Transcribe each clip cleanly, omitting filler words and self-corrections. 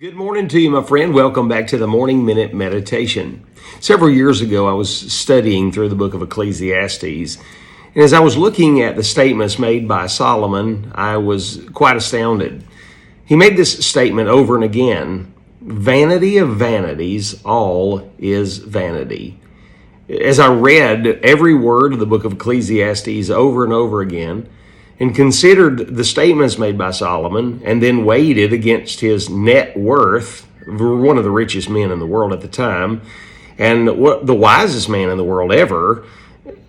Good morning to you, my friend. Welcome back to the Morning Minute Meditation. Several years ago, I was studying through the book of Ecclesiastes, and as I was looking at the statements made by Solomon, I was quite astounded. He made this statement over and again: vanity of vanities, all is vanity. As I read every word of the book of Ecclesiastes over and over again, and considered the statements made by Solomon, and then weighed it against his net worth, one of the richest men in the world at the time, and the wisest man in the world ever,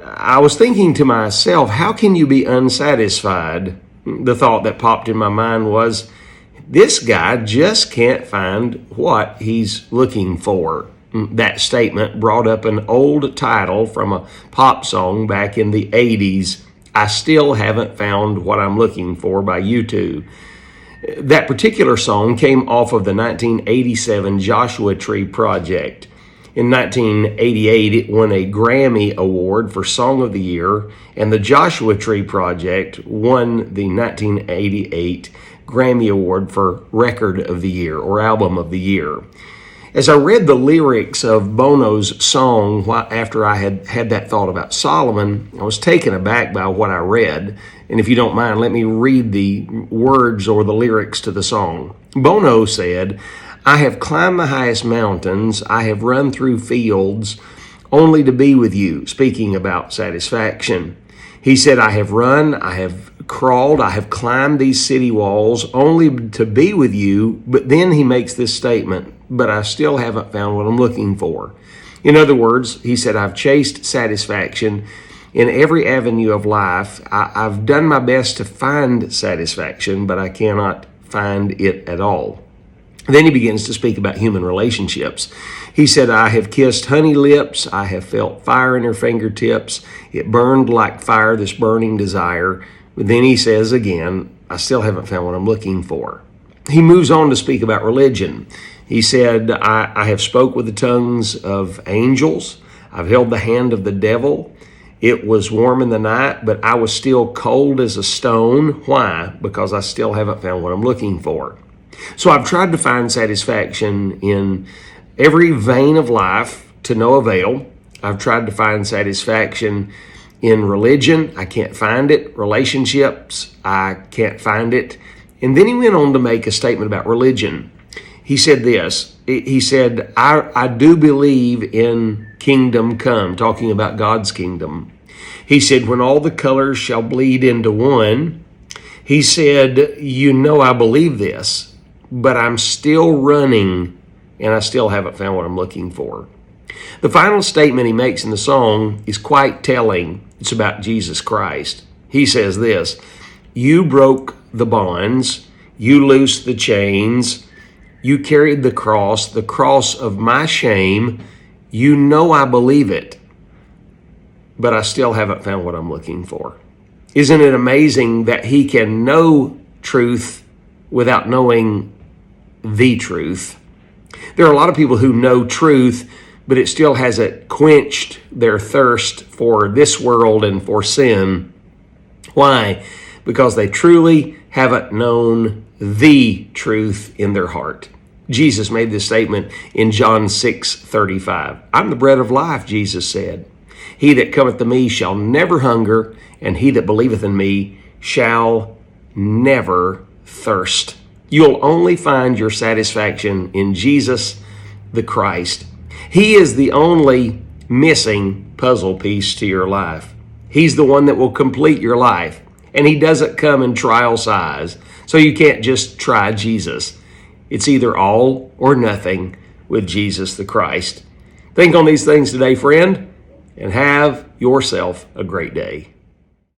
I was thinking to myself, how can you be unsatisfied? The thought that popped in my mind was, this guy just can't find what he's looking for. That statement brought up an old title from a pop song back in the 80s, I Still Haven't Found What I'm Looking For by U2. That particular song came off of the 1987 Joshua Tree Project. In 1988, it won a Grammy Award for Song of the Year, and the Joshua Tree Project won the 1988 Grammy Award for Record of the Year or Album of the Year. As I read the lyrics of Bono's song after I had that thought about Solomon, I was taken aback by what I read. And if you don't mind, let me read the words or the lyrics to the song. Bono said, I have climbed the highest mountains, I have run through fields, only to be with you, speaking about satisfaction. He said, I have run, I have crawled, I have climbed these city walls, only to be with you. But then he makes this statement, but I still haven't found what I'm looking for. In other words, he said, I've chased satisfaction in every avenue of life. I've done my best to find satisfaction, but I cannot find it at all. Then he begins to speak about human relationships. He said, I have kissed honey lips. I have felt fire in her fingertips. It burned like fire, this burning desire. But then he says again, I still haven't found what I'm looking for. He moves on to speak about religion. He said, I have spoke with the tongues of angels. I've held the hand of the devil. It was warm in the night, but I was still cold as a stone. Why? Because I still haven't found what I'm looking for. So I've tried to find satisfaction in every vein of life to no avail. I've tried to find satisfaction in religion. I can't find it. Relationships, I can't find it. And then he went on to make a statement about religion. He said this, he said, I do believe in kingdom come, talking about God's kingdom. He said, when all the colors shall bleed into one, he said, you know I believe this, but I'm still running and I still haven't found what I'm looking for. The final statement he makes in the song is quite telling. It's about Jesus Christ. He says this, you broke the bonds, you loosed the chains, you carried the cross of my shame. You know I believe it, but I still haven't found what I'm looking for. Isn't it amazing that he can know truth without knowing the truth? There are a lot of people who know truth, but it still hasn't quenched their thirst for this world and for sin. Why? Because they truly haven't known the truth in their heart. Jesus made this statement in John 6:35. I'm the bread of life, Jesus said. He that cometh to me shall never hunger, and he that believeth in me shall never thirst. You'll only find your satisfaction in Jesus the Christ. He is the only missing puzzle piece to your life. He's the one that will complete your life. And he doesn't come in trial size. So you can't just try Jesus. It's either all or nothing with Jesus the Christ. Think on these things today, friend, and have yourself a great day.